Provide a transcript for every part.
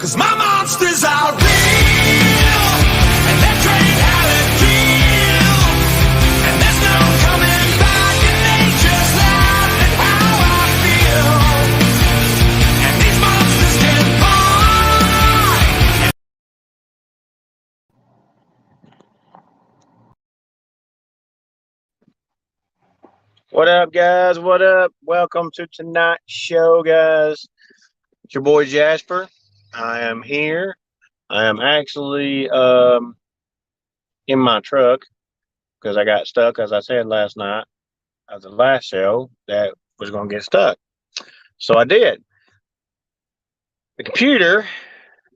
'Cause my monsters are real, and they're trained how to kill, and there's no coming back, and they just laugh at how I feel. And these monsters can bite. What up, guys? What up? Welcome to tonight's show, guys. It's your boy Jasper. I am here. I am actually in my truck because I got stuck, as I said last night of the last show, that was going to get stuck. So I did. The computer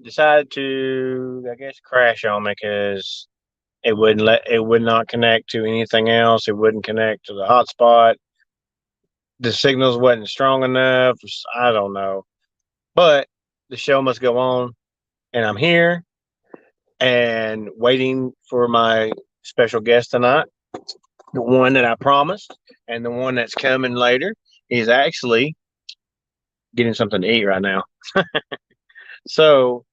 decided to, I guess, crash on me because it would not connect to anything else. It wouldn't connect to the hotspot. The signals wasn't strong enough. I don't know. But the show must go on, and I'm here and waiting for my special guest tonight. The one that I promised, and the one that's coming later. He's actually getting something to eat right now. So,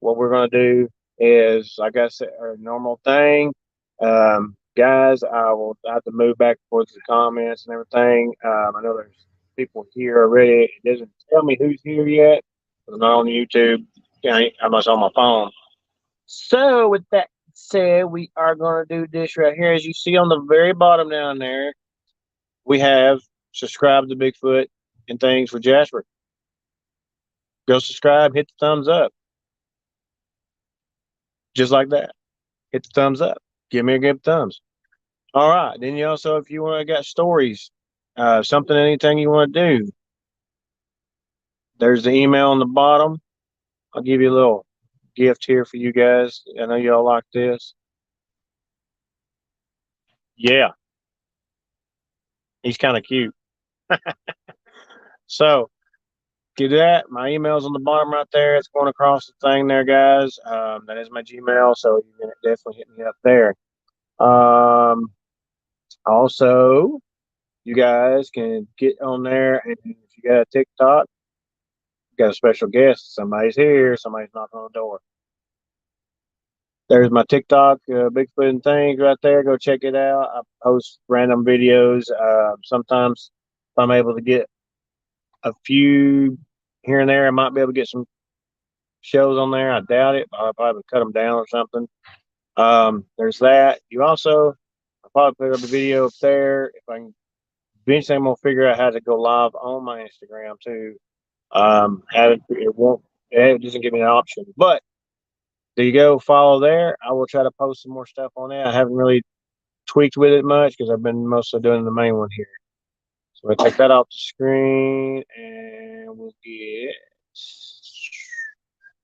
what we're going to do is, like I said, our normal thing. Guys, I will have to move back and forth to the comments and everything. I know there's people here already. It doesn't tell me who's here yet. I'm not on YouTube. I'm just on my phone. So, with that said, we are going to do this right here. As you see on the very bottom down there, we have subscribe to Bigfoot and things for Jasper. Go subscribe, hit the thumbs up. Just like that. Hit the thumbs up. Give me a good thumbs. All right. Then you also, if you want to got stories, something, anything you want to do, there's the email on the bottom. I'll give you a little gift here for you guys. I know y'all like this. Yeah. He's kind of cute. So do that. My email's on the bottom right there. It's going across the thing there, guys. That is my Gmail, so you can definitely hit me up there. Also, you guys can get on there, and if you got a TikTok, you got a special guest. Somebody's here. Somebody's knocking on the door. There's my TikTok, Bigfoot and Things right there. Go check it out. I post random videos. Sometimes if I'm able to get a few here and there, I might be able to get some shows on there. I doubt it. I'll probably cut them down or something. There's that. You also, I'll probably put up a video up there. If I can, eventually I'm gonna figure out how to go live on my Instagram too. It doesn't give me an option, but there you go. Follow there. I will try to post some more stuff on there. I haven't really tweaked with it much because I've been mostly doing the main one here. So I take that off the screen and we'll get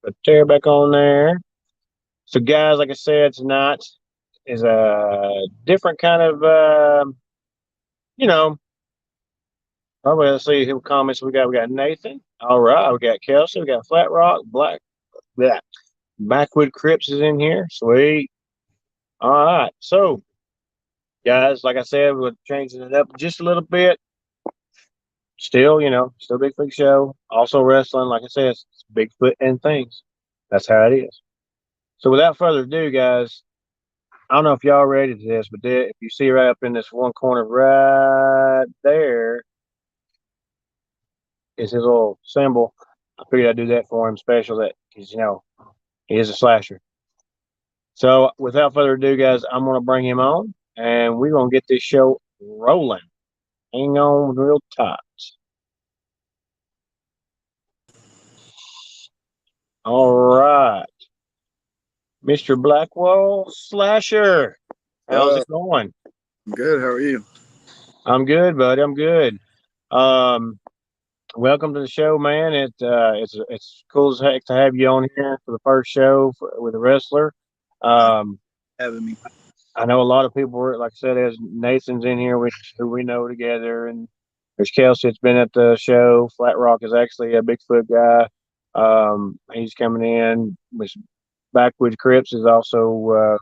the tear back on there. So guys, like I said, tonight is a different kind of probably let's see who comments we got. We got Nathan. All right, we got Kelsey, we got Flat Rock, Backwood Crips is in here. Sweet. All right. So guys, like I said, we're changing it up just a little bit. Still, still Bigfoot show. Also wrestling, like I said, it's Bigfoot and things. That's how it is. So without further ado, guys, I don't know if y'all ready to this, but if you see right up in this one corner right there is his little symbol. I figured I'd do that for him special, that because he is a slasher. So without further ado, guys, I'm gonna bring him on and we're gonna get this show rolling. Hang on real tight. All right. Mr. Blackwell Slasher. How's it going? Good. How are you? I'm good, buddy. I'm good. Welcome to the show, man. It's cool as heck to have you on here for the first show with a wrestler. Having me. I know a lot of people were, like I said, there's Nathan's in here, who we know together, and there's Kelsey that's been at the show. Flat Rock is actually a Bigfoot guy. He's coming in. With Backwoods Crips is also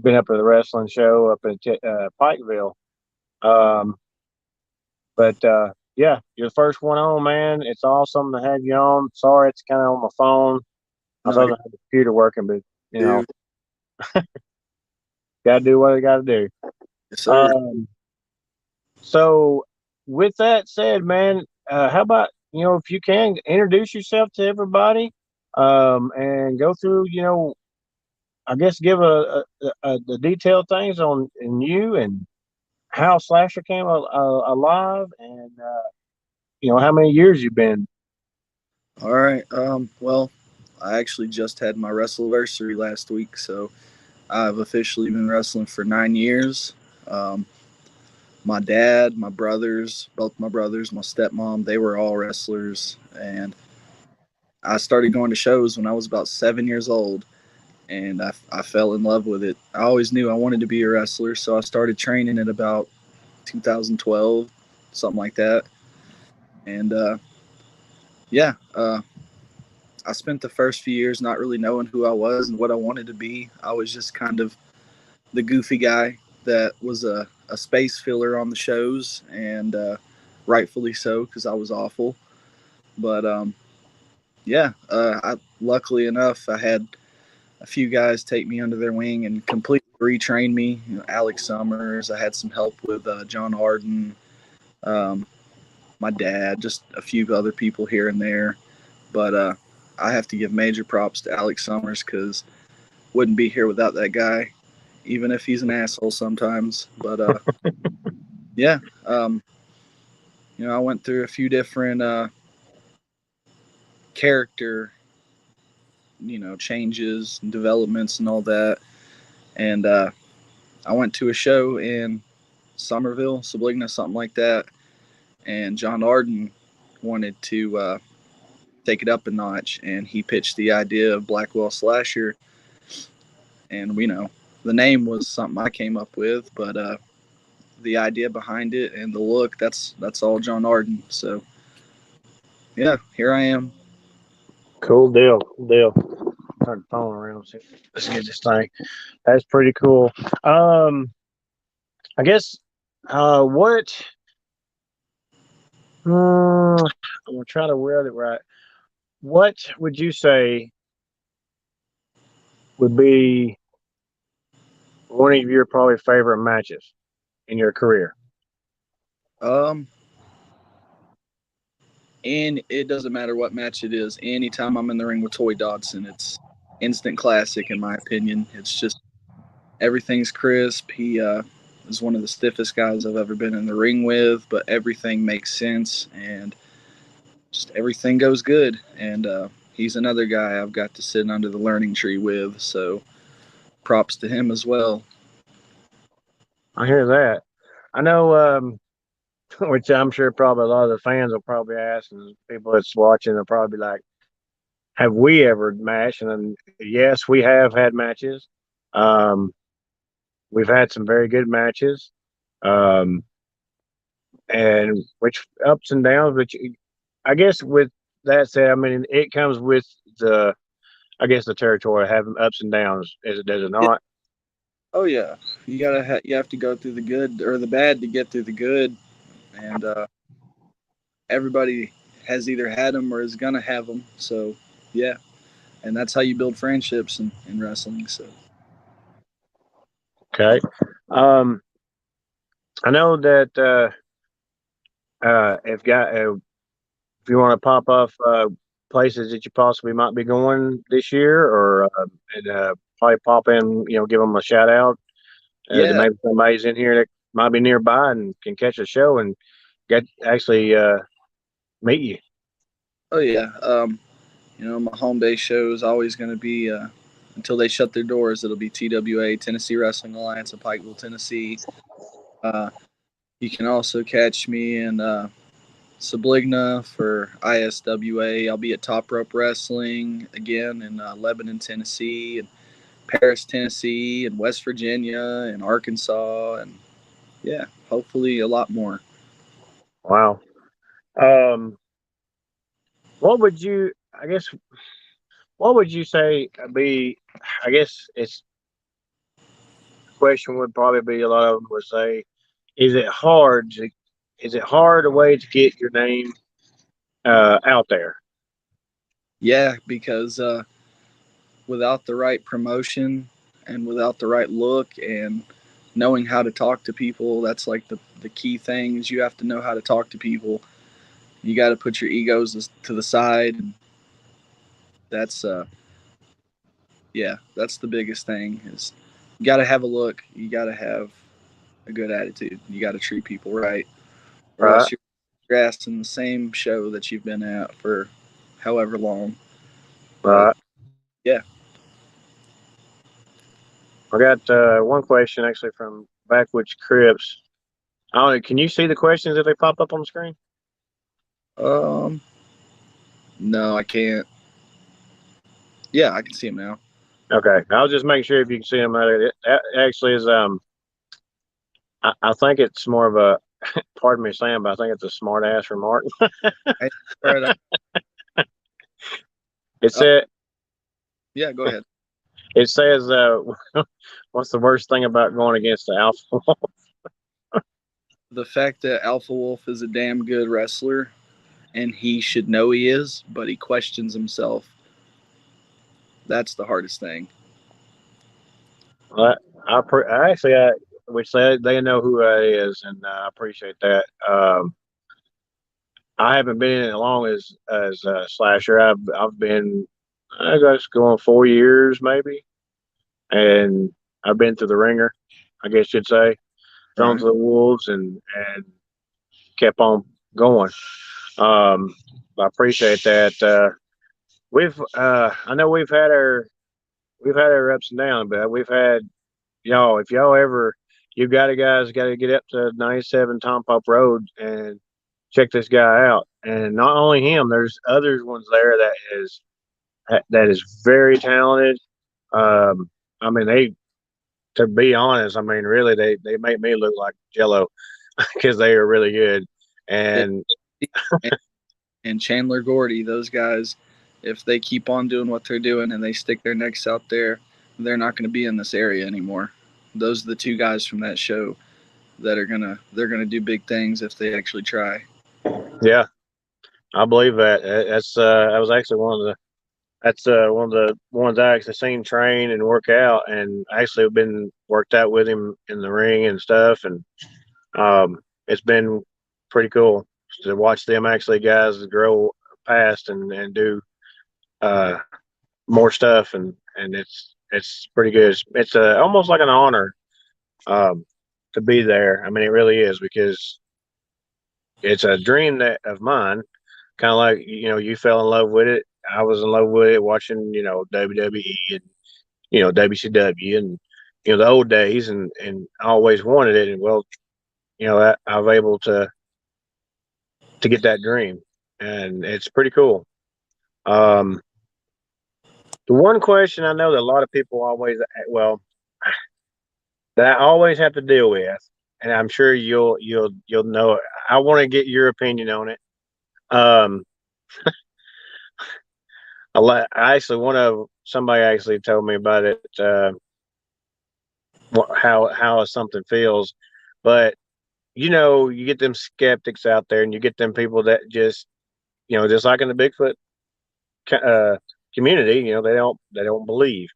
been up at the wrestling show up in Pikeville. Yeah, you're the first one on, man. It's awesome to have you on. Sorry, it's kind of on my phone. I No, don't have the computer working, but you know, dude. gotta do what I gotta do. Yes, sir. Um, so with that said, man, how about if you can introduce yourself to everybody, and go through, I guess give the detailed things on in you and how Slasher came alive, and how many years you've been. All right. Well, I actually just had my wrestleversary last week, so I've officially been wrestling for 9 years. Um, my dad, my brothers, both my brothers, my stepmom, they were all wrestlers, and I started going to shows when I was about 7 years old, and I fell in love with it. I always knew I wanted to be a wrestler, so I started training at about 2012, something like that, and yeah. I spent the first few years not really knowing who I was and what I wanted to be. I was just kind of the goofy guy that was a space filler on the shows, and rightfully so because I was awful. But yeah, luckily enough, I had a few guys take me under their wing and completely retrain me. Alex Summers, I had some help with John Arden, um, my dad, just a few other people here and there. But I have to give major props to Alex Summers because wouldn't be here without that guy, even if he's an asshole sometimes. But yeah, um, I went through a few different character, changes and developments and all that. And I went to a show in Somerville, Subligna, something like that. And John Arden wanted to take it up a notch, and he pitched the idea of Blackwell Slasher. And the name was something I came up with, but the idea behind it and the look, that's all John Arden. So yeah, here I am. Cool deal. Cool deal. Turn the phone around. Let's get this thing. That's pretty cool. I guess what I'm gonna try to word it right. What would you say would be one of your probably favorite matches in your career? Um, and it doesn't matter what match it is. Anytime I'm in the ring with Toy Dodson, it's instant classic in my opinion. It's just everything's crisp. He is one of the stiffest guys I've ever been in the ring with, but everything makes sense and just everything goes good. And he's another guy I've got to sit under the learning tree with. So props to him as well. I hear that. I know, which I'm sure probably a lot of the fans will probably ask, and people that's watching will probably be like, "Have we ever matched?" And then, yes, we have had matches. Um, we've had some very good matches, um, and which ups and downs. Which I guess with that said, I mean it comes with the, I guess the territory having ups and downs. Is it? Does it not? Oh yeah, you have to go through the good or the bad to get through the good, and everybody has either had them or is gonna have them. So yeah, and that's how you build friendships in wrestling. So Okay. Um, I know that if you want to pop off places that you possibly might be going this year, or and probably pop in, give them a shout out. To yeah, maybe somebody's in here that might be nearby and can catch a show and get actually meet you. oh yeah. My home base show is always going to be until they shut their doors. It'll be TWA, Tennessee Wrestling Alliance of Pikeville, Tennessee. Uh, you can also catch me in Subligna for ISWA. I'll be at Top Rope Wrestling again in Lebanon, Tennessee, and Paris, Tennessee, and West Virginia, and Arkansas, and yeah, hopefully a lot more. Wow. Um, what would you? I guess. What would you say be? I guess it's question would probably be a lot of them would say, is it hard? Is it hard a way to get your name out there? Yeah, because without the right promotion and without the right look and knowing how to talk to people, that's like the key thing is you have to know how to talk to people. You got to put your egos to the side. And that's that's the biggest thing is you got to have a look. You got to have a good attitude. You got to treat people right, or Right. else you're asked in the same show that you've been at for however long. But Right. yeah, I got one question actually from Backwoods Crips. I don't know, can you see the questions if they pop up on the screen? um, no, I can't. Yeah, I can see them now. Okay, I'll just make sure if you can see them. It actually is. I think it's more of a. Pardon me saying, but I think it's a smart ass from Martin. I, all right, It said. yeah, go ahead. It says. What's the worst thing about going against the alpha? The fact that Alpha Wolf is a damn good wrestler and he should know he is, but he questions himself. That's the hardest thing. I, I actually, which they know who I is, and I appreciate that. I haven't been in it long as Slasher. I've been, I guess, going 4 years maybe, and I've been through the ringer, I guess you'd say, thrown Right. to the wolves, and kept on going. I appreciate that. I know we've had our ups and downs, but we've had y'all. If y'all ever, you got to guys got to get up to 97 Tom Pop Road and check this guy out. And not only him, there's other ones there that is very talented. I mean, to be honest, I mean, really, they make me look like Jello because they are really good. And And Chandler Gordy, those guys, if they keep on doing what they're doing and they stick their necks out there, they're not going to be in this area anymore. Those are the two guys from that show that they're gonna do big things if they actually try. yeah, I believe that. That was actually one of the ones I actually seen train and work out, and actually have been worked out with him in the ring and stuff. And it's been pretty cool to watch them actually guys grow past and do uh, more stuff, and it's pretty good. It's almost like an honor um, to be there. I mean, it really is because it's a dream of mine. Kind of like you fell in love with it. I was in love with it watching WWE and WCW and the old days, and I always wanted it. And well, I was able to get that dream, and it's pretty cool. Um, the one question I know that a lot of people always, well, that I always have to deal with, and I'm sure you'll know it. I want to get your opinion on it. Um, I actually somebody actually told me about it. How something feels, but you get them skeptics out there, and you get them people that just like in the Bigfoot uh, community, they don't believe.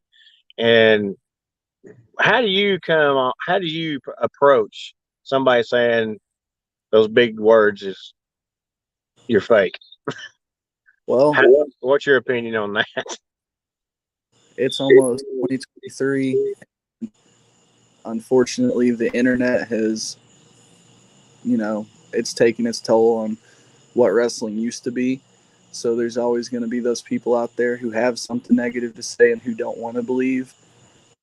And how do you approach somebody saying those big words is you're fake? Well, What's your opinion on that? it's almost 2023. Unfortunately, the internet has, it's taken its toll on what wrestling used to be. So there's always going to be those people out there who have something negative to say and who don't want to believe,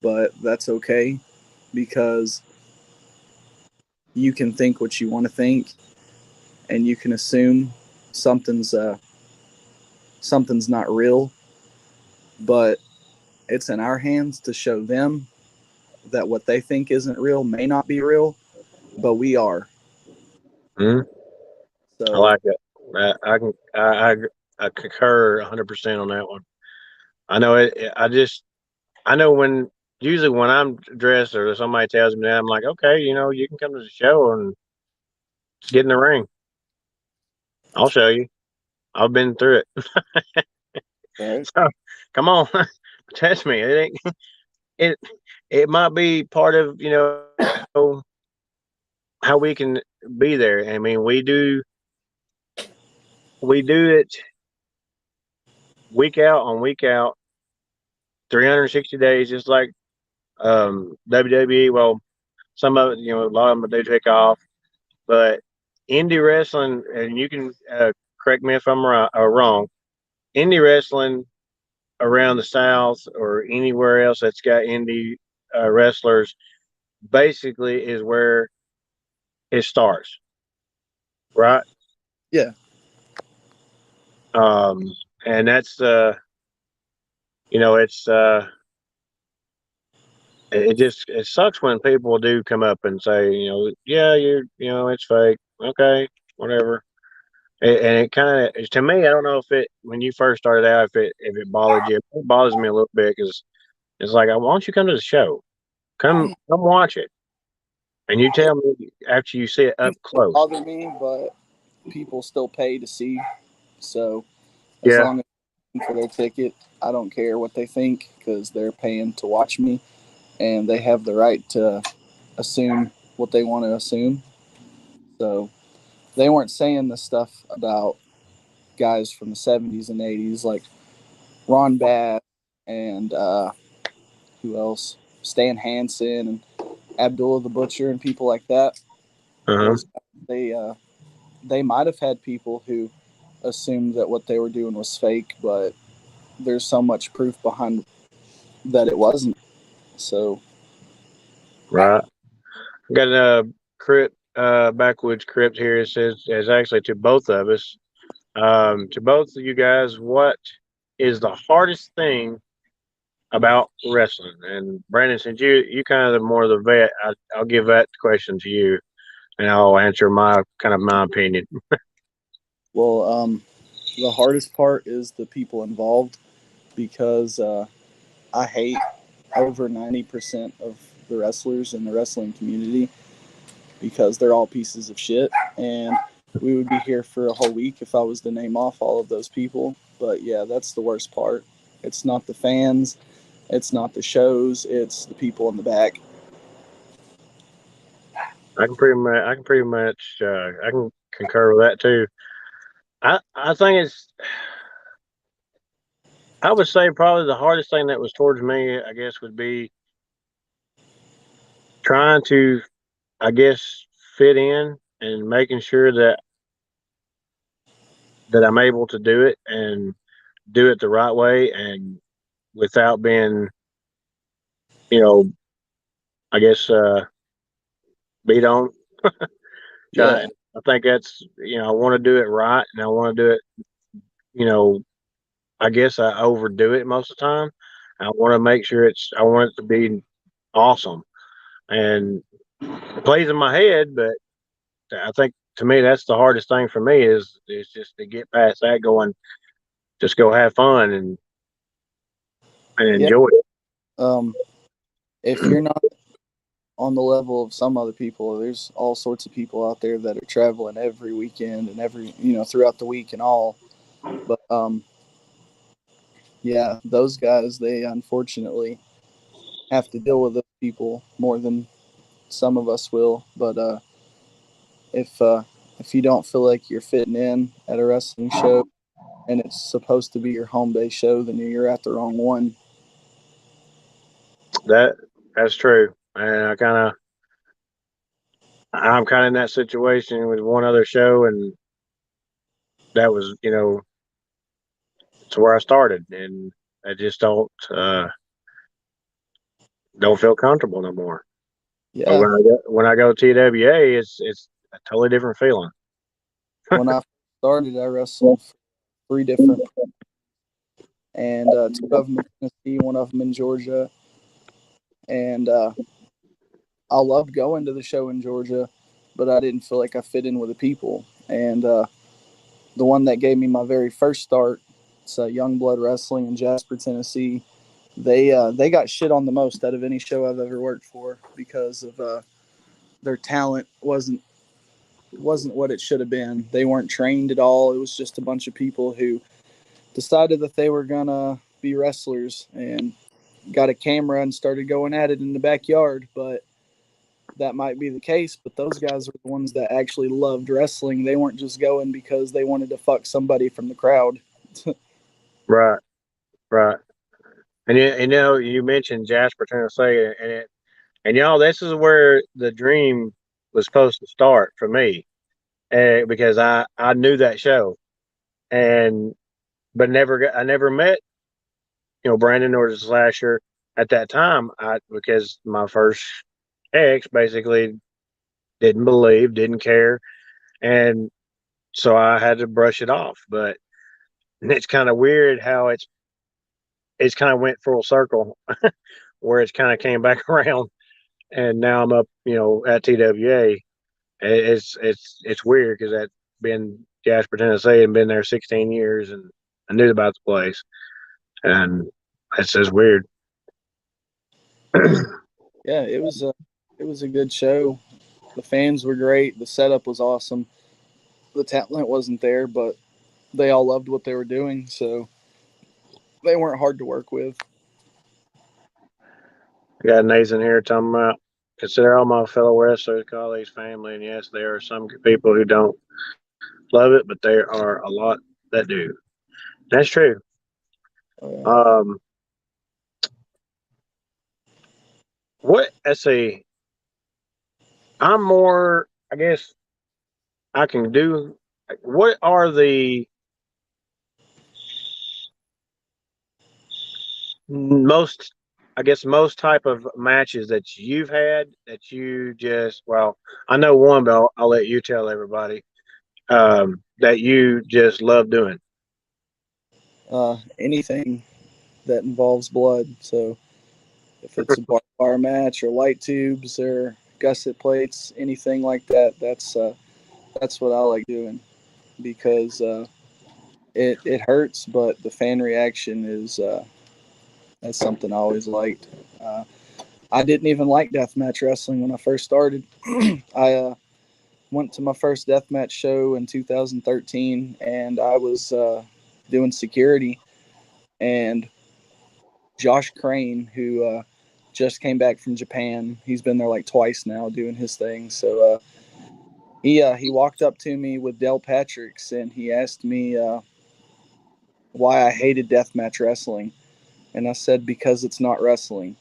but that's okay because you can think what you want to think and you can assume something's something's not real, but it's in our hands to show them that what they think isn't real may not be real, but we are. Hmm. I So like it. I can I concur 100% on that one. I know I know when usually when I'm dressed or somebody tells me that, I'm like, okay, you can come to the show and get in the ring. I'll show you. I've been through it. right. So come on, trust me, it ain't it. It might be part of how we can be there. I mean, we do it week out on week out, 360 days, just like WWE. Well, some of it, a lot of them do take off, but indie wrestling, and you can correct me if I'm right or wrong. Indie wrestling around the South or anywhere else that's got indie wrestlers basically is where it starts, right? Yeah. Um, and that's it's it sucks when people do come up and say, yeah, it's fake. Okay, whatever. And it kind of, to me, I don't know if it, when you first started out, if it bothered you. It bothers me a little bit because it's like, why don't you come to the show? Come watch it, and you tell me after you see it up It doesn't close. bother me, but people still pay to see. So as Yeah. long as they're paying for their ticket, I don't care what they think because they're paying to watch me, and they have the right to assume what they want to assume. So they weren't saying the stuff about guys from the 70s and 80s like Ron Bass and who else? Stan Hansen and Abdullah the Butcher and people like that. Uh-huh. Those they might have had people who assumed that what they were doing was fake, but there's so much proof behind that it wasn't. So Right. Got a crypt, backwoods crypt here. It says, it's actually to both of us. To both of you guys, what is the hardest thing about wrestling? And Brandon, since you kind of the more the vet, I'll give that question to you, and I'll answer my opinion. well, the hardest part is the people involved because I hate over 90% of the wrestlers in the wrestling community because they're all pieces of shit. And we would be here for a whole week if I was to name off all of those people. But yeah, that's the worst part. It's not the fans, it's not the shows, it's the people in the back. I can concur with that too. I think I would say probably the hardest thing that was towards me, I guess, would be trying to, I guess, fit in and making sure that I'm able to do it and do it the right way and without being, you know, I guess, beat on. Yeah, I think that's, I want to do it right and I want to do it, you know, I guess I overdo it most of the time. I want to make sure I want it to be awesome and it plays in my head, but I think to me that's the hardest thing for me is just to get past that, going, just go have fun and yeah. enjoy it. Um, if you're not on the level of some other people, there's all sorts of people out there that are traveling every weekend and every throughout the week and all. But yeah, those guys they unfortunately have to deal with those people more than some of us will. But if uh, if you don't feel like you're fitting in at a wrestling show and it's supposed to be your home base show, then you're at the wrong one. That that's true, and I'm kind of in that situation with one other show, and that was it's where I started, and I just don't feel comfortable no more. But Yeah, when I go to TWA, it's a totally different feeling. when I started, I wrestled for three different, and two of them in Tennessee, one of them in Georgia, and I loved going to the show in Georgia, but I didn't feel like I fit in with the people. And the one that gave me my very first start, it's Young Blood Wrestling in Jasper, Tennessee. They got shit on the most out of any show I've ever worked for because of their talent wasn't what it should have been. They weren't trained at all. It was just a bunch of people who decided that they were gonna be wrestlers, and got a camera and started going at it in the backyard. But that might be the case. But those guys are the ones that actually loved wrestling. They weren't just going because they wanted to fuck somebody from the crowd. Right, right. And you mentioned Jasper, Tennessee, and y'all, this is where the dream was supposed to start for me, because I knew that show, and but I never met Brandon or the Slasher at that time. Because my first ex basically didn't believe, didn't care, and so I had to brush it off. But it's kind of weird how it's kind of went full circle, where it's kind of came back around, and now I'm up, at TWA. It's weird because I've been Jasper, Tennessee, and been there 16 years, and I knew about the place, and it's just weird. Yeah, it was a good show. The fans were great. The setup was awesome. The talent wasn't there, but they all loved what they were doing, so they weren't hard to work with. I got Nathan here talking about consider all my fellow wrestlers, colleagues, family, and yes, there are some people who don't love it, but there are a lot that do. That's true. Uh, Um, let's see. I'm more, I guess, I can do. What are the most, I guess, most type of matches that you've had that you just, well, I know one, but I'll let you tell everybody, that you just love doing. Anything that involves blood. So if it's a bar match or light tubes or gusset plates, anything like that, that's what I like doing because it hurts, but the fan reaction is that's something I always liked. Uh, I didn't even like deathmatch wrestling when I first started. I went to my first deathmatch show in 2013, and I was doing security, and Josh Crane, who just came back from Japan. He's been there like twice now doing his thing. So he walked up to me with Del Patrick's and he asked me why I hated deathmatch wrestling, and I said because it's not wrestling.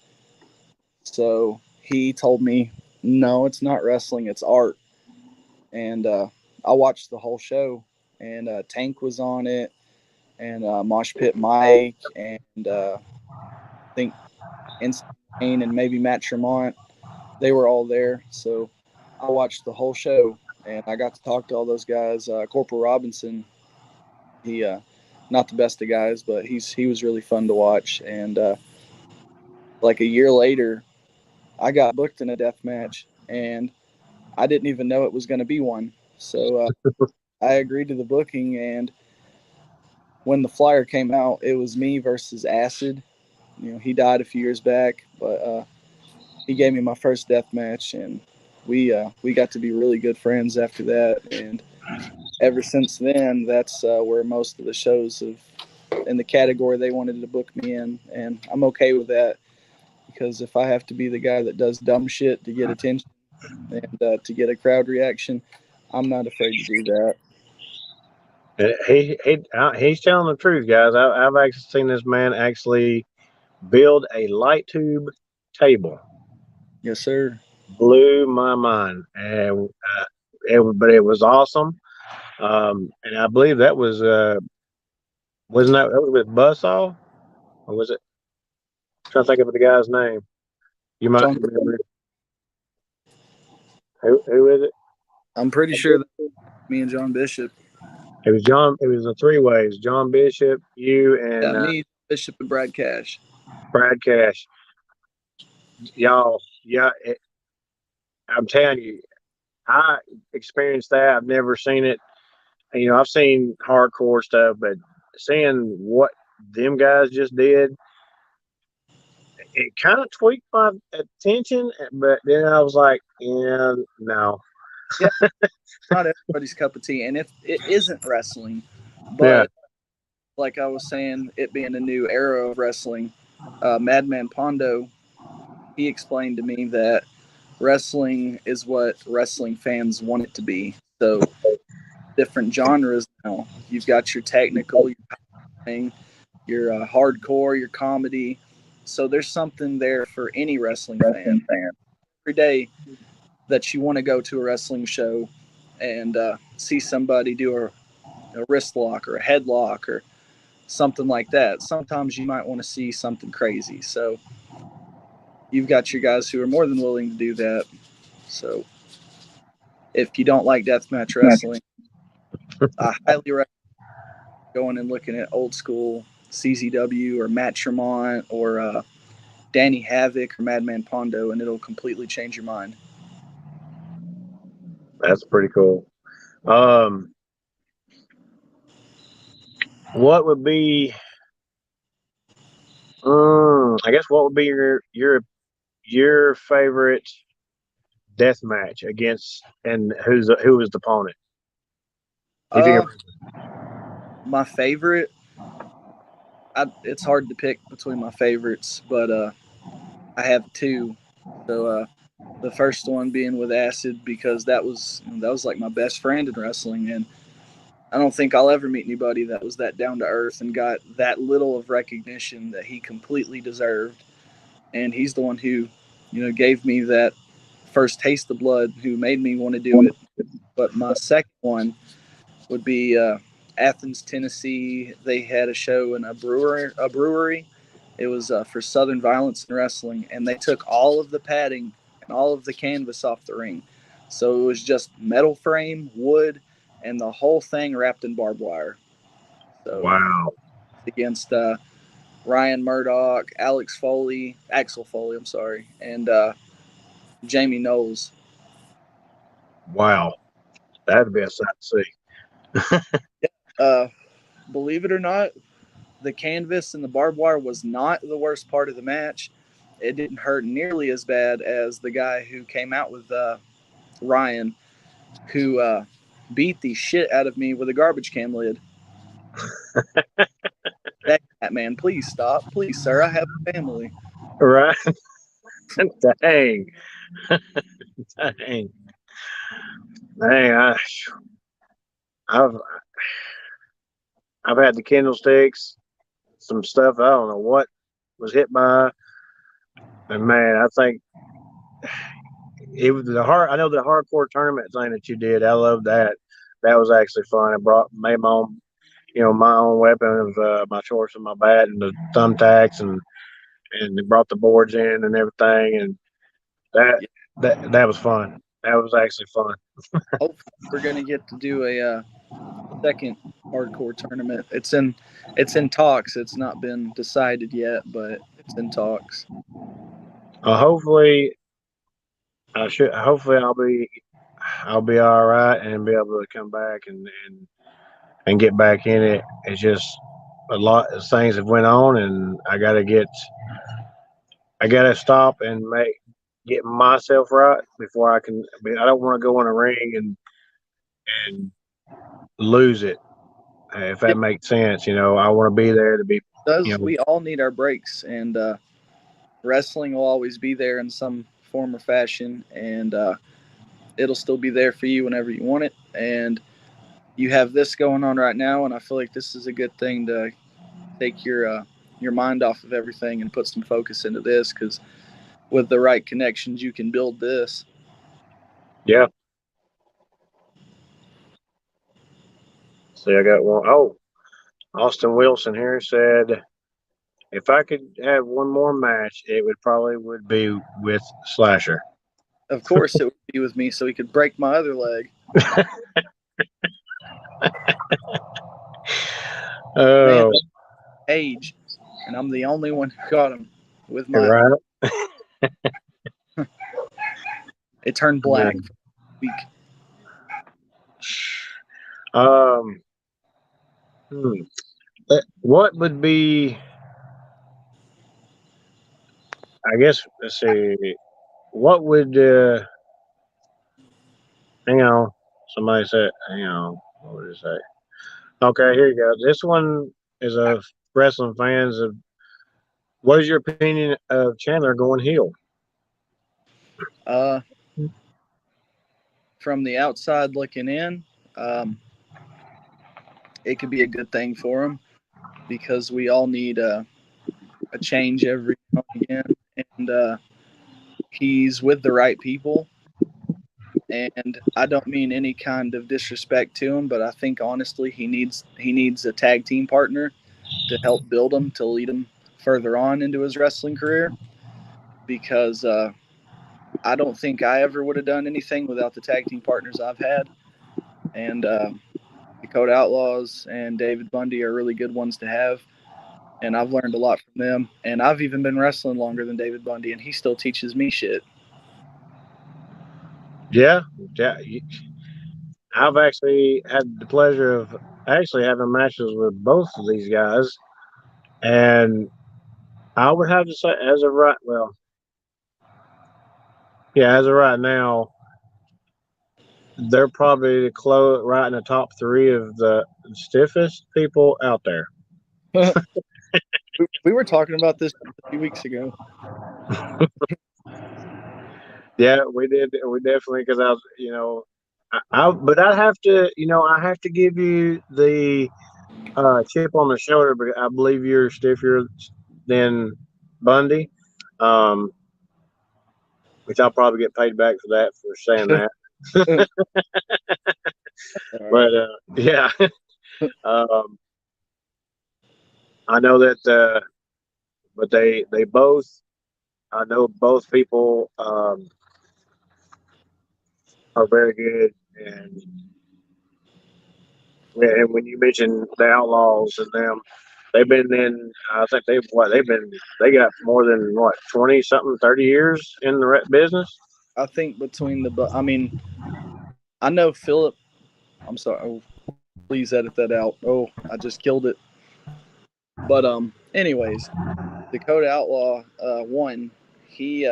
So he told me, no, it's not wrestling, it's art. And I watched the whole show, and Tank was on it, and Mosh Pit Mike, and I think Insane and maybe Matt Tremont. They were all there. So I watched the whole show, and I got to talk to all those guys. Corporal Robinson, he not the best of guys, but he was really fun to watch. And like a year later, I got booked in a death match, and I didn't even know it was going to be one. So I agreed to the booking, and when the flyer came out, it was me versus Acid. He died a few years back, but he gave me my first death match, and we got to be really good friends after that. And ever since then, that's where most of the shows have in the category they wanted to book me in, and I'm okay with that because if I have to be the guy that does dumb shit to get attention and to get a crowd reaction, I'm not afraid to do that. He's telling the truth, guys. I've actually seen this man actually build a light tube table. Yes, sir. Blew my mind, and but it was awesome. And I believe that was wasn't that was with Buzzsaw, or was it? I'm trying to think of the guy's name. You might John, remember. Who is it? I'm pretty sure that me and John Bishop. It was John. It was the three ways: John Bishop, you, and Yeah, me, Bishop, and Brad Cash. Brad Cash. Y'all, yeah. I'm telling you, I experienced that. I've never seen it. I've seen hardcore stuff, but seeing what them guys just did, it kind of tweaked my attention. But then I was like, yeah, no. Yeah, not everybody's cup of tea, and if it isn't wrestling, Yeah. but like I was saying, it being a new era of wrestling, Madman Pondo, he explained to me that wrestling is what wrestling fans want it to be. So different genres now. You've got your technical, your hardcore, your comedy. So there's something there for any wrestling fan. Every day that you want to go to a wrestling show and see somebody do a wrist lock or a headlock or something like that. Sometimes you might want to see something crazy. So you've got your guys who are more than willing to do that. So if you don't like deathmatch wrestling, I highly recommend going and looking at old school CZW or Matt Tremont or Danny Havoc or Madman Pondo, and it'll completely change your mind. That's pretty cool. What would be? I guess what would be your favorite death match against, and who was the opponent? If you My favorite, it's hard to pick between my favorites, but I have two. So the first one being with Acid because that was like my best friend in wrestling, and I don't think I'll ever meet anybody that was that down to earth and got that little of recognition that he completely deserved. And he's the one who, gave me that first taste of blood, who made me want to do it. But my second one would be Athens, Tennessee. They had a show in a brewery. It was for Southern Violence and Wrestling, and they took all of the padding and all of the canvas off the ring. So it was just metal frame, wood, and the whole thing wrapped in barbed wire. So wow, against Ryan Murdoch, Axel Foley, I'm sorry, and Jamie Knowles. wow, that'd be a sight to see. Believe it or not, the canvas and the barbed wire was not the worst part of the match. It didn't hurt nearly as bad as the guy who came out with Ryan, who beat the shit out of me with a garbage can lid. That man, please stop. Please, sir, I have a family. Right? Dang, dang, dang! I've I've had the candlesticks, some stuff I don't know what was hit by, and man, I think it was the hard. I know the hardcore tournament thing that you did. I love that. That was actually fun. I made my own weapon of my choice of my bat and the thumbtacks, and they brought the boards in and everything, and that that was fun. That was actually fun. Hopefully, we're gonna get to do a second hardcore tournament. It's in talks. It's not been decided yet, but it's in talks. Hopefully, I should. Hopefully, I'll be all right and be able to come back and get back in it. It's just a lot of things have went on, and I gotta stop and get myself right before I can. I don't want to go in a ring and lose it. If that It makes sense, I want to be there to be. You does. know, We all need our breaks, and wrestling will always be there in some form or fashion, and it'll still be there for you whenever you want it. And you have this going on right now, and I feel like this is a good thing to take your mind off of everything and put some focus into this, because with the right connections, you can build this. yeah. See, I got one. Oh, Austin Wilson here said, if I could have one more match, it would be with Slasher. Of course, it would be with me, so he could break my other leg. Man, Oh, age, and I'm the only one who got him with my. right. It turned black for a week. Um, hmm. What would be? I guess let's see. What would? Hang on. Somebody said. Hang on. What would it say? Okay, here you go. This one is a wrestling fans of What is your opinion of Chandler going heel? Uh, from the outside looking in, um, it could be a good thing for him because we all need a change every now and again. And he's with the right people. And I don't mean any kind of disrespect to him, but I think honestly he needs a tag team partner to help build him to lead him further on into his wrestling career. Because I don't think I ever would have done anything without the tag team partners I've had. And Dakota Outlaws and David Bundy are really good ones to have. And I've learned a lot from them. And I've even been wrestling longer than David Bundy, and he still teaches me shit. Yeah, yeah. I've actually had the pleasure of actually having matches with both of these guys, and I would have to say, as of right, well, yeah, as of right now, they're probably right in the top three of the stiffest people out there. We were talking about this a few weeks ago. Yeah, we did. We definitely because I was, but I have to, I have to give you the chip on the shoulder, but I believe you're stiffer than Bundy. Um, which I'll probably get paid back for that for saying that. But yeah, um, I know that. But they both. I know both people are very good, and when you mention the Outlaws and them, they've been in. I think they got more than 20 something 30 years in the business. I think I mean, I know Philip. I'm sorry. Oh, please edit that out. Oh, I just killed it. But anyways, Dakota Outlaw one. He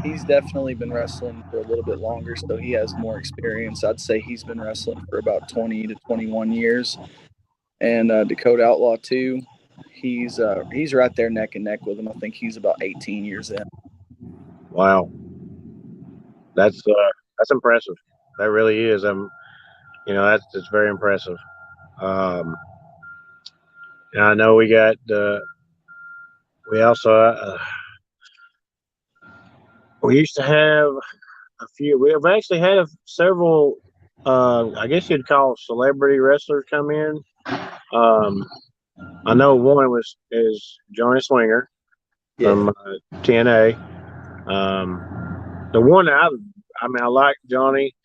he's definitely been wrestling for a little bit longer, so he has more experience. I'd say he's been wrestling for about 20 to 21 years. And Dakota Outlaw 2, he's right there neck and neck with him. I think he's about 18 years in. Wow, that's impressive. That really is. That's very impressive. Um, and I know we also we used to have a few. We have actually had several. I guess you'd call celebrity wrestlers come in. Um, I know one is Johnny Swinger from TNA. The one I mean, I like Johnny,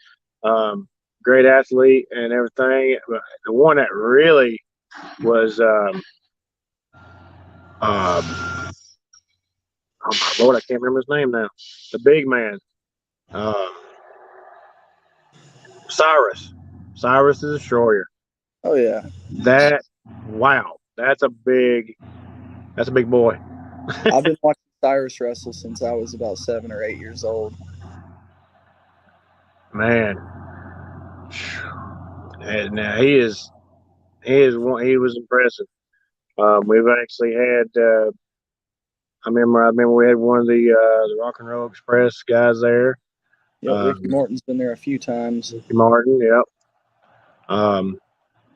great athlete and everything. But the one that really was, oh my lord, I can't remember his name now. The big man, um, Cyrus the Destroyer. Oh yeah. That wow, that's a big boy. I've been watching Cyrus wrestle since I was about 7 or 8 years old. Man, and now he was impressive. We've actually had. I remember we had one of the Rock and Roll Express guys there. Yep, Ricky Morton's been there a few times. Ricky Martin, yep.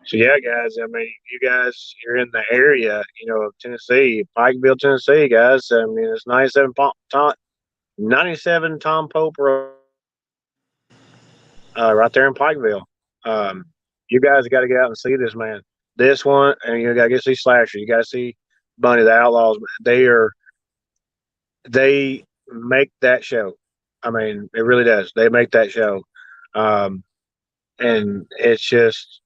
So yeah, guys. I mean, you guys, you're in the area, of Tennessee, Pikeville, Tennessee, guys. I mean, it's 97 Tom Pope Road, right there in Pikeville. You guys got to get out and see this man. This one, and you got to get to see Slasher. You got to see Bunny the Outlaws. They make that show. I mean, it really does. They make that show, and it's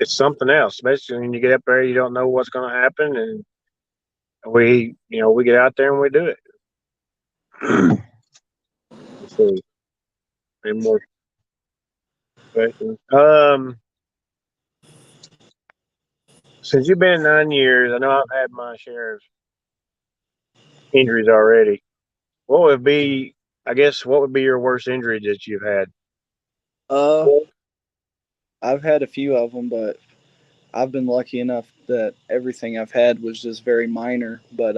something else. Especially when you get up there, you don't know what's going to happen, and we get out there and we do it. Let's see. Any more questions? Since you've been 9 years, I know I've had my share of injuries already. What would be, I guess, what would be your worst injury that you've had? I've had a few of them, but I've been lucky enough that everything I've had was just very minor. But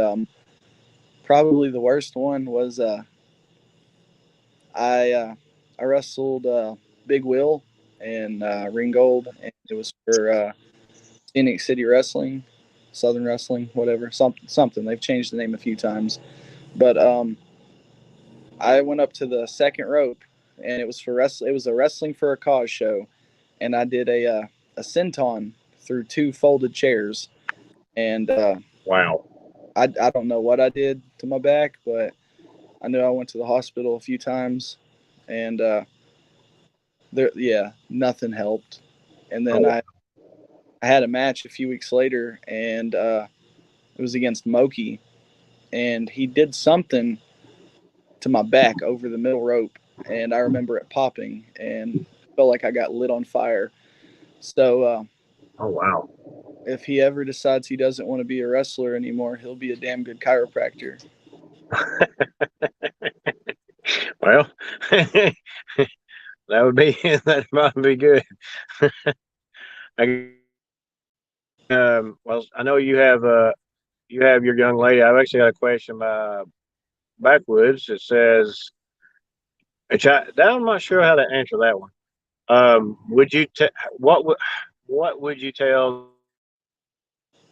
probably the worst one was I wrestled Big Will and Ringgold, and it was for Phoenix City Wrestling, Southern Wrestling, whatever, something. They've changed the name a few times, but I went up to the second rope, and it was for wrestling. It was a wrestling for a cause show, and I did a senton through two folded chairs, and Wow. I don't know what I did to my back, but I know I went to the hospital a few times, and nothing helped. And then Oh, I had a match a few weeks later, and it was against Moki, and he did something to my back over the middle rope, and I remember it popping, and felt like I got lit on fire. So oh wow. if he ever decides he doesn't want to be a wrestler anymore, he'll be a damn good chiropractor. Well, that would be that might be good. I, well, I know you have your young lady. I've actually got a question by Backwoods. It says, which I'm not sure how to answer that one. Would you what would you tell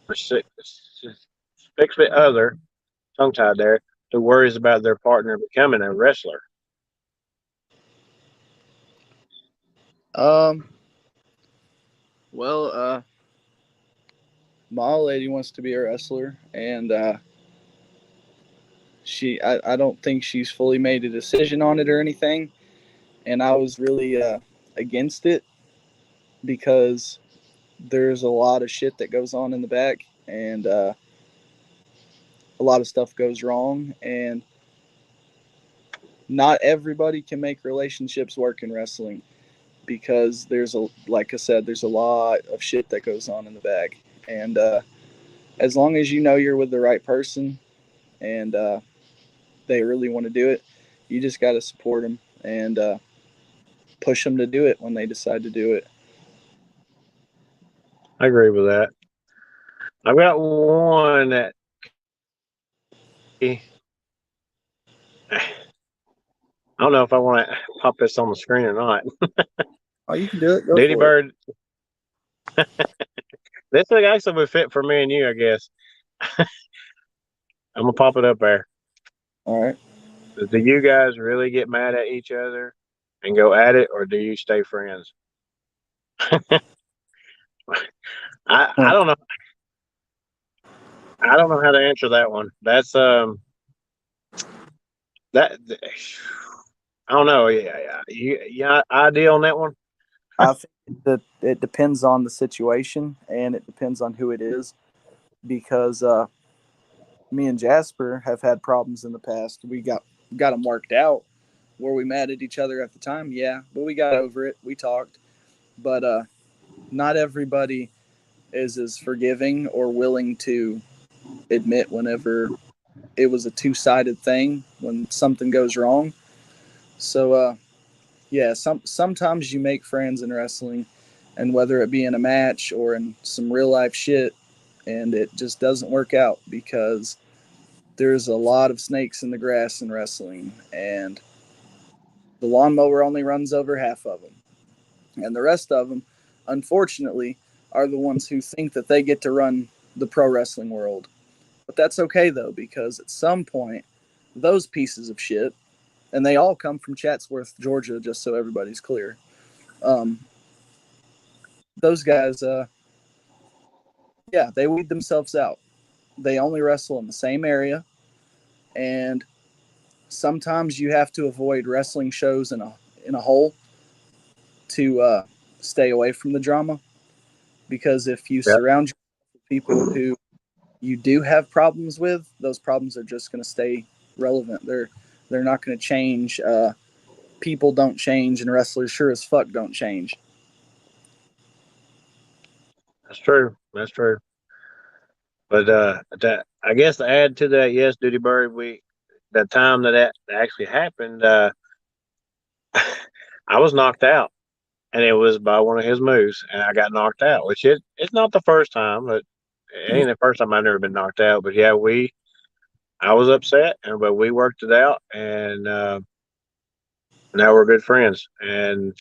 a six-foot other, tongue tied there, who worries about their partner becoming a wrestler? Um, well, my old lady wants to be a wrestler, and I don't think she's fully made a decision on it or anything. And I was really against it because there's a lot of shit that goes on in the back, and a lot of stuff goes wrong, and not everybody can make relationships work in wrestling because like I said, there's a lot of shit that goes on in the back, and as long as you know you're with the right person and they really want to do it, you just got to support them and push them to do it when they decide to do it. I agree with that. I've got one that I don't know if I want to pop this on the screen or not. Oh, you can do it. Go Diddy for it. Bird, this thing actually would fit for me and you, I guess. I'm gonna pop it up there. All right. Do you guys really get mad at each other and go at it, or do you stay friends? I don't know. I don't know how to answer that one. That's that I don't know. Yeah, idea on that one. I think that it depends on the situation and it depends on who it is because me and Jasper have had problems in the past. We got them worked out. Were we mad at each other at the time? Yeah, but we got over it. We talked, but not everybody is as forgiving or willing to admit whenever it was a two-sided thing when something goes wrong. So yeah, sometimes you make friends in wrestling, and whether it be in a match or in some real life shit, and it just doesn't work out because there's a lot of snakes in the grass in wrestling, and the lawnmower only runs over half of them, and the rest of them, unfortunately, are the ones who think that they get to run the pro wrestling world. But that's okay though, because at some point, those pieces of shit, and they all come from Chatsworth, Georgia, just so everybody's clear. Um, those guys, yeah, they weed themselves out. They only wrestle in the same area, and sometimes you have to avoid wrestling shows in a hole to stay away from the drama. Because if you Yep, surround yourself with people who you do have problems with, those problems are just going to stay relevant. They're not going to change. People don't change, and wrestlers sure as fuck don't change. that's true. That's true. But that I guess to add to that, yes, Duty Bird, we the time that actually happened, I was knocked out, and it was by one of his moves, and I got knocked out. Which it's not the first time, but It ain't the first time I've never been knocked out, but yeah, I was upset, but we worked it out, and now we're good friends. And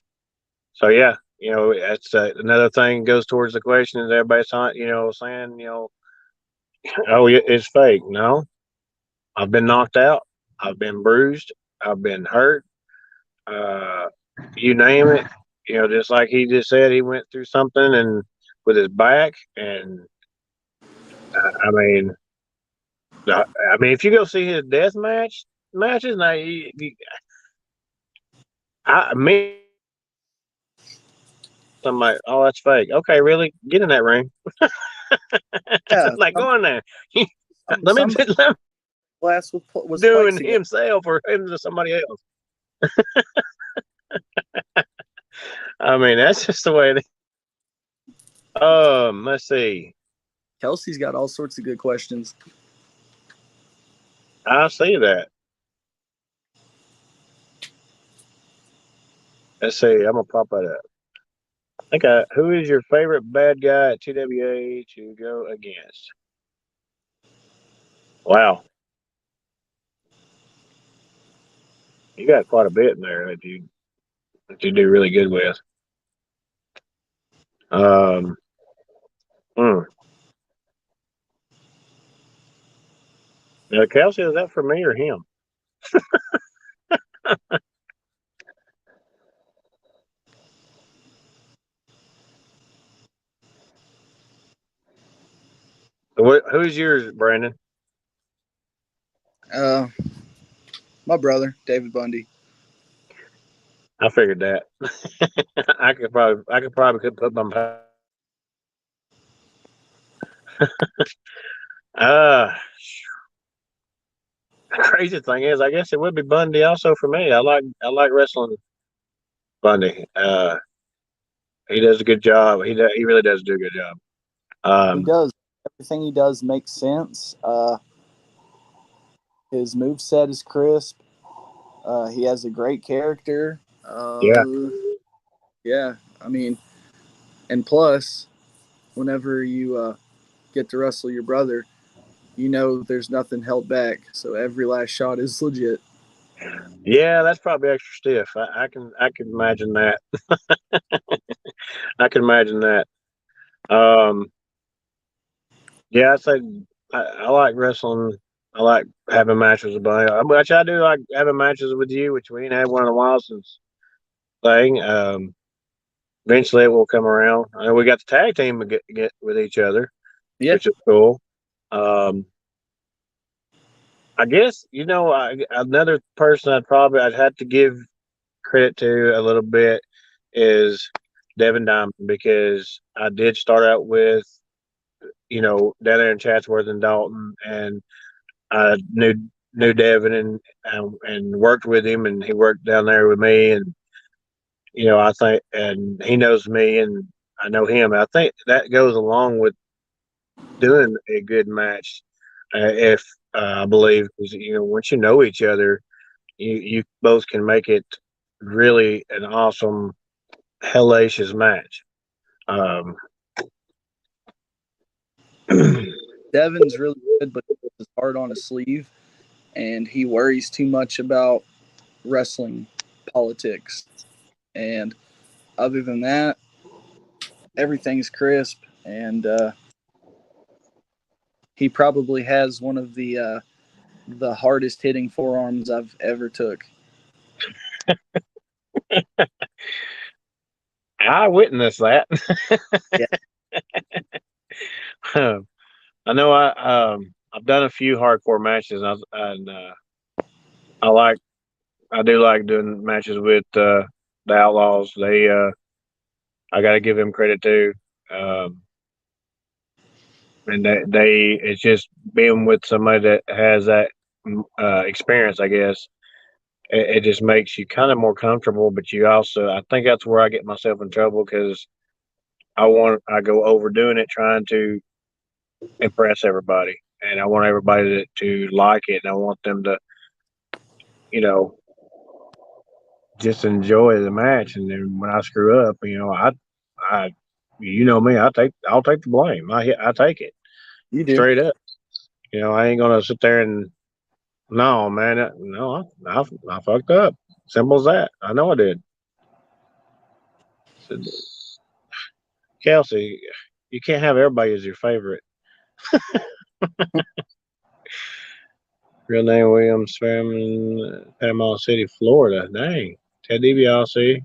so, yeah, that's another thing goes towards the question is everybody's saying, oh, it's fake. No, I've been knocked out. I've been bruised. I've been hurt. Uh, you name it. Just like he just said, he went through something and with his back, and I mean, if you go see his death matches, now me, somebody, oh, that's fake. Okay, really, get in that ring. Yeah, Like, go in there. let me somebody let me glass was doing plexiglass. himself or him to somebody else. I mean, that's just the way it is. Let's see. Kelsey's got all sorts of good questions. I see that. Let's see. I'm gonna pop that up. Who is your favorite bad guy at TWA to go against? Wow, you got quite a bit in there that you do really good with. Um, hmm. Now, Kelsey, is that for me or him? Who's yours, Brandon? Uh, my brother, David Bundy. I figured that. I could put my. Uh, the crazy thing is, I guess it would be Bundy also for me. I like wrestling Bundy. He does a good job. He really does do a good job. He Um, does. Everything he does makes sense. His move set is crisp. He has a great character. yeah, Yeah, I mean, and plus, whenever you get to wrestle your brother, you know there's nothing held back. So every last shot is legit. yeah, that's probably extra stiff. I can imagine that. I can imagine that. Um, yeah, I like wrestling. I like having matches with Bunny. Which I do like having matches with you, which we ain't had one in a while since thing. Eventually it will come around. We got the tag team to get with each other, Yeah, which is cool. Um, I guess another person I'd have to give credit to a little bit is Devin Diamond because I did start out with down there in Chatsworth and Dalton, and I knew Devin and worked with him, and he worked down there with me, and I think, and he knows me, and I know him. I think that goes along with doing a good match. If I believe, 'cause, once you know each other, you both can make it really an awesome, hellacious match. Um, Devin's really good, but he's hard on his sleeve, and he worries too much about wrestling politics. And other than that, everything's crisp, and he probably has one of the hardest hitting forearms I've ever took. I witnessed that. Yeah, I know I've done a few hardcore matches, and I like I do like doing matches with the Outlaws. I got to give them credit too. Um, and it's just being with somebody that has that experience. I guess it just makes you kind of more comfortable. But I think that's where I get myself in trouble because I go overdoing it, trying to impress everybody, and I want everybody to like it, and I want them to, you know, just enjoy the match. And then when I screw up, I, you know me, I'll take the blame. I take it. You do. straight up. You know, I ain't gonna sit there and no, man, no, I fucked up. Simple as that. I know I did. Said, Kelsey, you can't have everybody as your favorite. Real name William Sperman, Panama City, Florida. Dang. Ted DiBiase,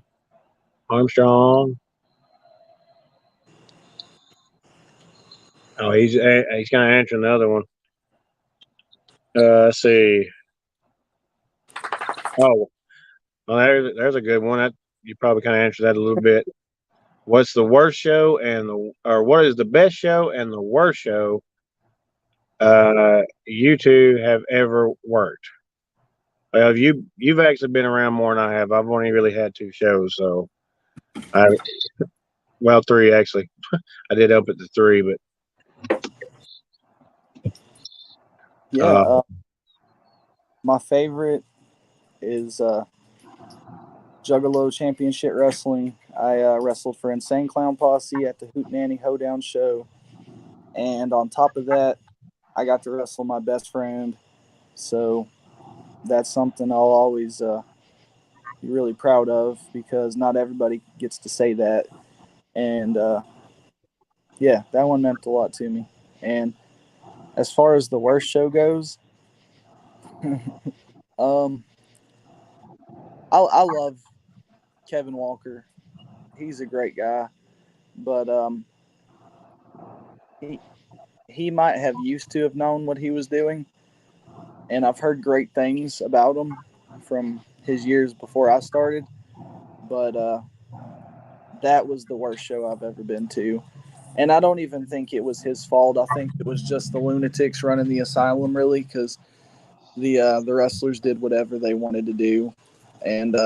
Armstrong. Oh, he's gonna answer another one. Let's see. Oh, well, there's a good one. That you probably kind of answered that a little bit. What's the worst show or what is the best show and the worst show you two have ever worked? Well, you've actually been around more than I have. I've only really had 2 shows, so I well 3 actually. I did up at the 3, but Yeah. uh, My favorite is Juggalo Championship Wrestling. I wrestled for Insane Clown Posse at the Hootenanny Hoedown show. And on top of that, I got to wrestle my best friend. So that's something I'll always be really proud of because not everybody gets to say that. And yeah, that one meant a lot to me. And as far as the worst show goes, I love Kevin Walker. He's a great guy, but he might have used to have known what he was doing, and I've heard great things about him from his years before I started. But that was the worst show I've ever been to, and I don't even think it was his fault. I think it was just the lunatics running the asylum, really, because the wrestlers did whatever they wanted to do, and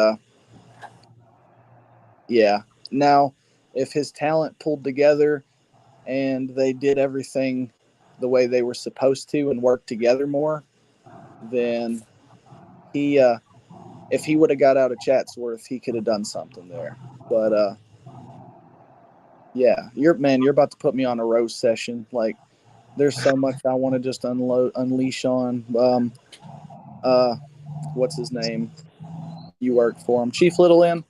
yeah. Now, if his talent pulled together and they did everything the way they were supposed to and worked together more, then he, if he would have got out of Chatsworth, he could have done something there. But yeah, you're about to put me on a roast session. Like, there's so much I want to just unleash on. What's his name? You work for him, Chief Little M.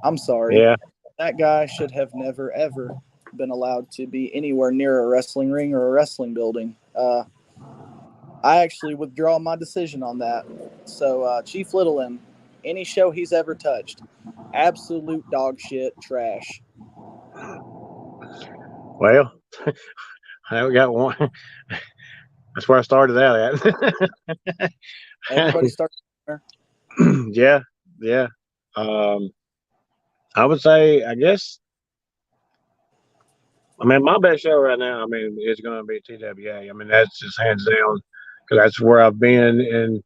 I'm sorry. yeah, That guy should have never, ever been allowed to be anywhere near a wrestling ring or a wrestling building. I actually withdraw my decision on that. So, Chief Little M, any show he's ever touched, absolute dog shit, trash. well, I got one. That's where I started out at. Everybody starts there. Yeah, yeah. Um, I would say, I guess, I mean, my best show right now, I mean, is going to be TWA. I mean, that's just hands down because that's where I've been. And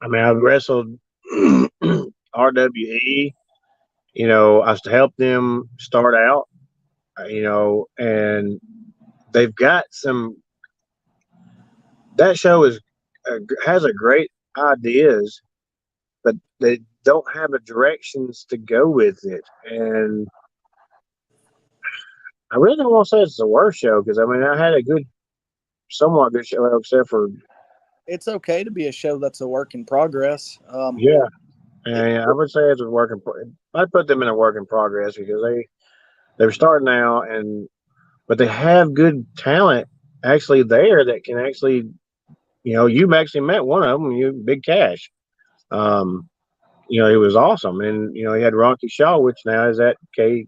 I mean, I've wrestled RWE. You know, I to help them start out. You know, and they've got some. That show has a great ideas, but they don't have a directions to go with it. And I really don't want to say it's the worst show because I mean I had a somewhat good show except for It's okay to be a show that's a work in progress. yeah, and I would say it's a work in. I'd put them in a work in progress because they're starting out but they have good talent actually there that can actually you've actually met one of them, Big Cash. Um, he was awesome, and he had Ronky Shaw, which now is at KLT,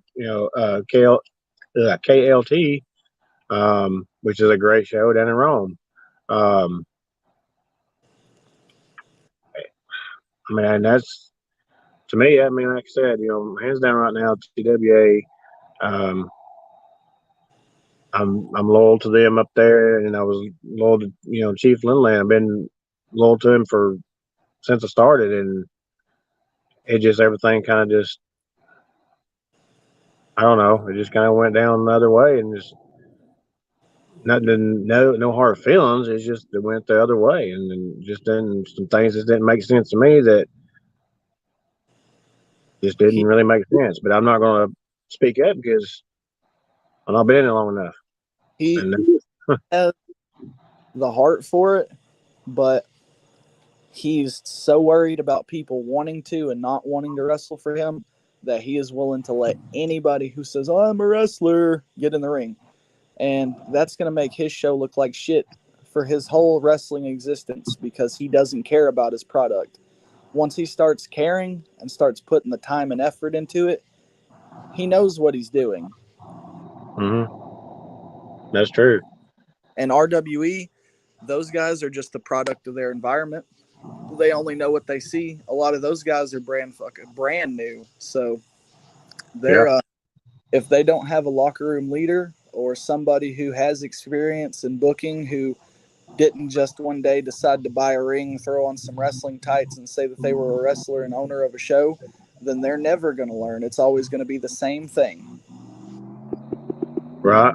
which is a great show down in Rome. Um, I mean, that's to me. I mean, like I said, hands down right now, TWA. Um, I'm loyal to them up there, and I was loyal to Chief Lindland. I've been loyal to him since I started, and it just everything kind of just I don't know. It just kind of went down another way, and just nothing, no hard feelings. It's just it went the other way, and then just then some things just didn't make sense to me that just didn't He, really make sense. But I'm not going to speak up because I've not been in it long enough. he And has the heart for it, but he's so worried about people wanting to and not wanting to wrestle for him that he is willing to let anybody who says, "Oh, I'm a wrestler," get in the ring. And that's going to make his show look like shit for his whole wrestling existence because he doesn't care about his product. Once he starts caring and starts putting the time and effort into it, he knows what he's doing. That's true. And RWE, those guys are just the product of their environment. They only know what they see. A lot of those guys are brand new. So Yeah. they're if they don't have a locker room leader or somebody who has experience in booking who didn't just one day decide to buy a ring, throw on some wrestling tights, and say that they were a wrestler and owner of a show, then they're never going to learn. It's always going to be the same thing. Right.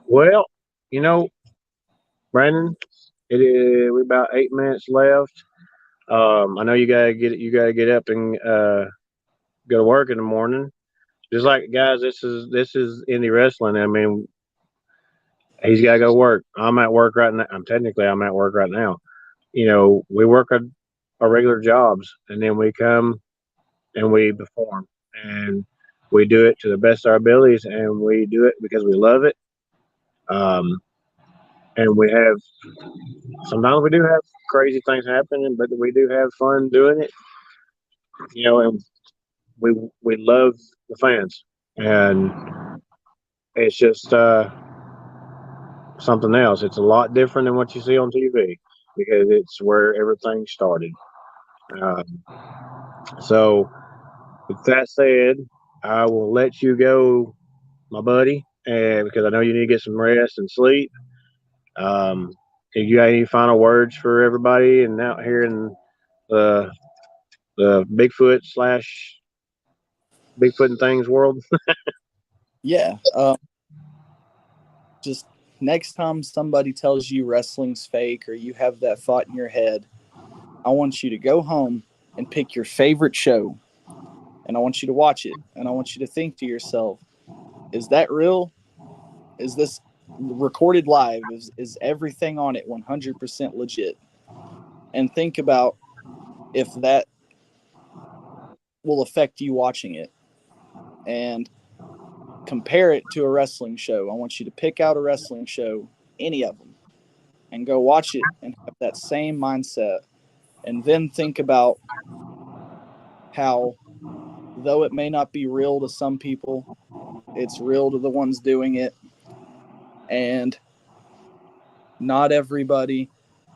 Well, Brandon, we're about 8 minutes left. I know you gotta get up and go to work in the morning. Just like guys, this is indie wrestling. I mean, he's got to go work. I'm at work right now. I'm at work right now. We work our regular jobs, and then we come and we perform, and we do it to the best of our abilities, and we do it because we love it. Um, and we have sometimes we do have crazy things happening, but we do have fun doing it. And we love the fans, and it's just something else. It's a lot different than what you see on TV because it's where everything started. Um, so, with that said, I will let you go, my buddy, and because I know you need to get some rest and sleep. Um, if you got any final words for everybody and out here in the Bigfoot slash Bigfoot and things world? Yeah. Just next time somebody tells you wrestling's fake or you have that thought in your head, I want you to go home and pick your favorite show and I want you to watch it and I want you to think to yourself, is that real? Is this recorded live? Is everything on it 100% legit? And think about if that will affect you watching it and compare it to a wrestling show. I want you to pick out a wrestling show, any of them, and go watch it and have that same mindset. And then think about how, though it may not be real to some people, it's real to the ones doing it. And not everybody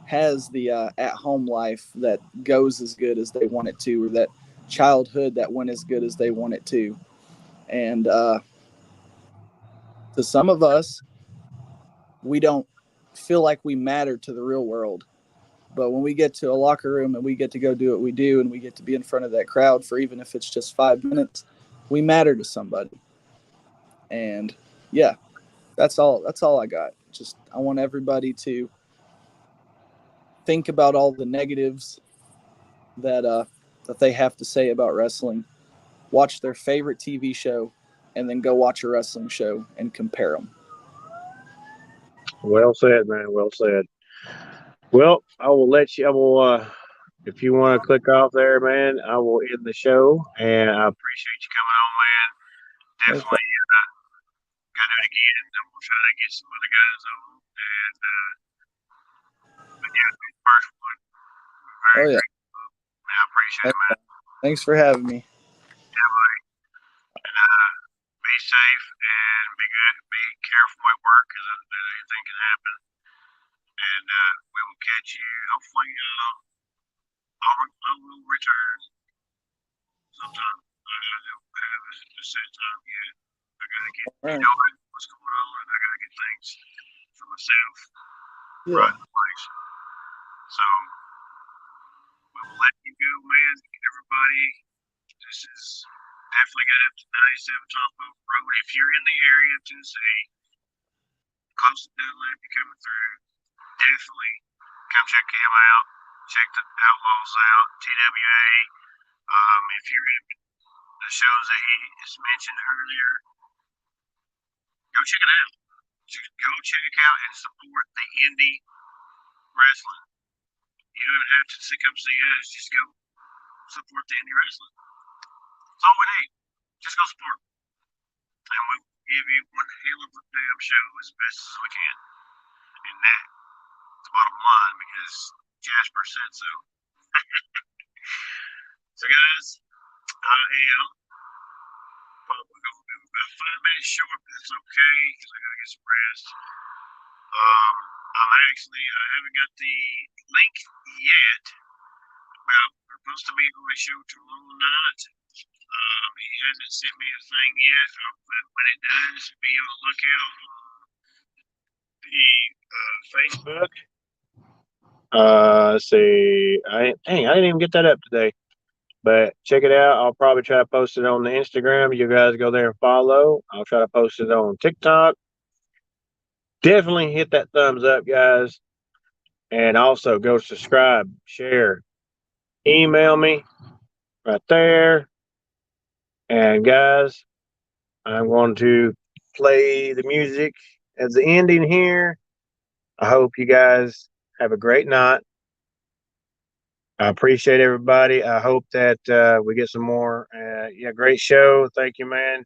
has the at home life that goes as good as they want it to, or that childhood that went as good as they want it to. And to some of us, we don't feel like we matter to the real world. But when we get to a locker room and we get to go do what we do and we get to be in front of that crowd for even if it's just 5 minutes, we matter to somebody. And yeah, that's all. That's all I got. Just I want everybody to think about all the negatives that they have to say about wrestling. Watch their favorite TV show, and then go watch a wrestling show and compare them. Well said, man. Well said. Well, I will let you. I will. If you want to click off there, man, I will end the show. And I appreciate you coming on, man. No problem. Definitely gotta do it again. And we'll try to get some other guys on. And but yeah, the first one, very Oh yeah. great. Man, I appreciate it, man. Thanks for having me. Yeah, buddy. And be safe and be good. Be careful at work because anything can happen. And we will catch you. Hopefully, I will return sometime. I don't have a set time yet. I gotta get All right. what's going on, and I gotta get things for myself Yeah. right in place. So we will let you go, man. Everybody, this is definitely got up to 97 Top Oak Road. If you're in the area of Tennessee, close to Dunlap, you're coming through, definitely come check him out. Check the Outlaws out, TWA. If you're in the shows that he has mentioned earlier, go check it out. just go check out and support the indie wrestling. You don't even have to come see us. Just go support the indie wrestling. That's all we need. Just go support. And we'll give you one hell of a damn show as best as we can. And that's the bottom line because Jasper said so. So guys, I am probably going to be about 5 minutes short, but that's okay because I got to get some rest. I haven't got the link yet, but we're supposed to be on a show tomorrow night. He hasn't sent me a thing yet, but when it does, be on the lookout on the Facebook. Let's see. I didn't even get that up today, but check it out. I'll probably try to post it on the Instagram. You guys go there and follow. I'll try to post it on TikTok. Definitely hit that thumbs up, guys. And also go subscribe, share, email me right there. And guys, I'm going to play the music as the ending here. I hope you guys have a great night. I appreciate everybody. I hope that we get some more. Great show. Thank you, man.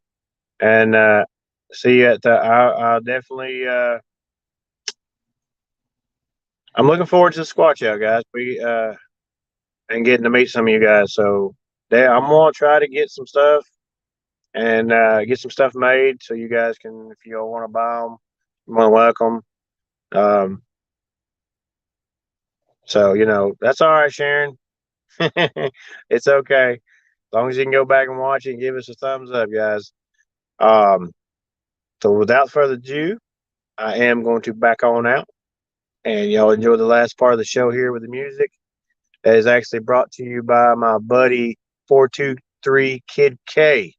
And see you at the. I'll definitely. I'm looking forward to the Squatch Out, guys. And getting to meet some of you guys. So I'm gonna try to get some stuff and get some stuff made so you guys can, if you all want to buy them, you're more welcome. So that's all right, Sharon. It's okay. As long as you can go back and watch it and give us a thumbs up, guys. So without further ado, I am going to back on out. And y'all enjoy the last part of the show here with the music. That is actually brought to you by my buddy 423 Kid K,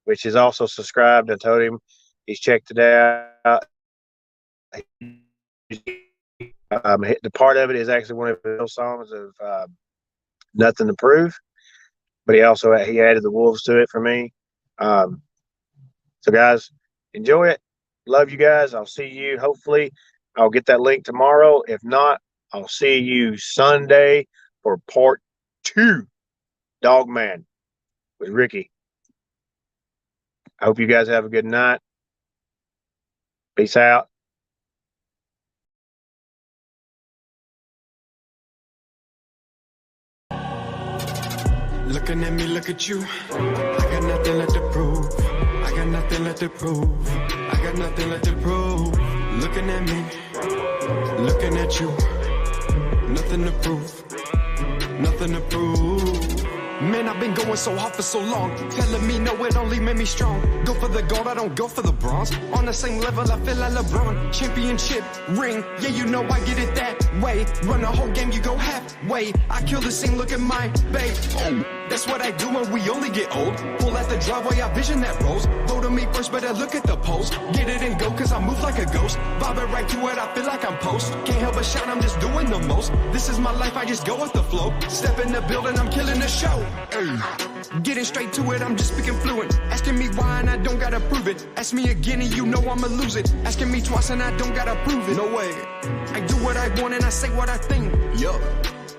which is also subscribed. I told him he's checked it out. The part of it is actually one of his songs of Nothing to Prove, but he added the wolves to it for me. So guys, enjoy it. Love you guys. I'll see you. Hopefully I'll get that link tomorrow. If not, I'll see you Sunday for part 2, Dogman with Ricky. I hope you guys have a good night. Peace out. Looking at me, look at you. I got nothing left to prove. I got nothing left to prove. I got nothing left to prove. Looking at me, looking at you. Nothing to prove. Nothing to prove. Man, I've been going so hard for so long. Telling me no, it only made me strong. Go for the gold, I don't go for the bronze. On the same level, I feel like LeBron. Championship ring, yeah, you know I get it that way. Run a whole game, you go halfway. I kill the scene, look at my babe. Oh, that's what I do when we only get old. Pull out the driveway, I vision that rose. Vote on me first, better look at the post. Get it and go, cause I move like a ghost. Bob it right to it, I feel like I'm post. Can't help but shine, I'm just doing the most. This is my life, I just go with the flow. Step in the building, I'm killing the show. Ay. Getting straight to it, I'm just speaking fluent. Asking me why and I don't gotta prove it. Ask me again and you know I'ma lose it. Asking me twice and I don't gotta prove it. No way. I do what I want and I say what I think. Yup.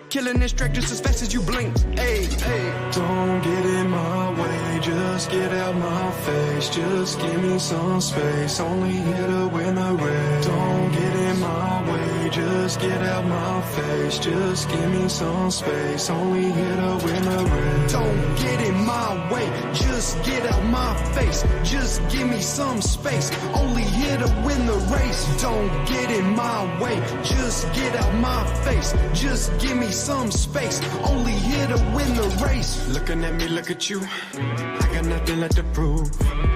Killing this track just as fast as you blink. Hey, hey. Don't get in my way, just get out my face. Just give me some space, only here to win the race. Don't get in my way, just get out my face. Just give me some space, only here to win the race. Don't get in my way, just get out my face. Just give me some space, only here to win the race. Don't get in my way, just get out my face. Just give me some space, only here to win the race. Looking at me, look at you. I got nothing left to prove.